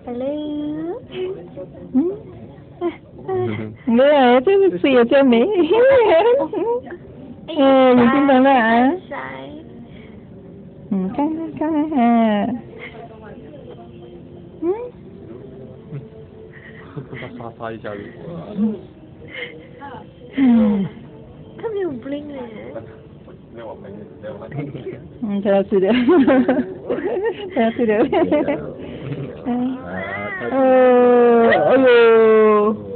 Hello. Nè, chứ xìa cho Mỹ. Nhìn tin tưởng là cái ha. Sa一下子。他没有 blink 嘞。Saya sudah. Saya sudah. Oh, aduh.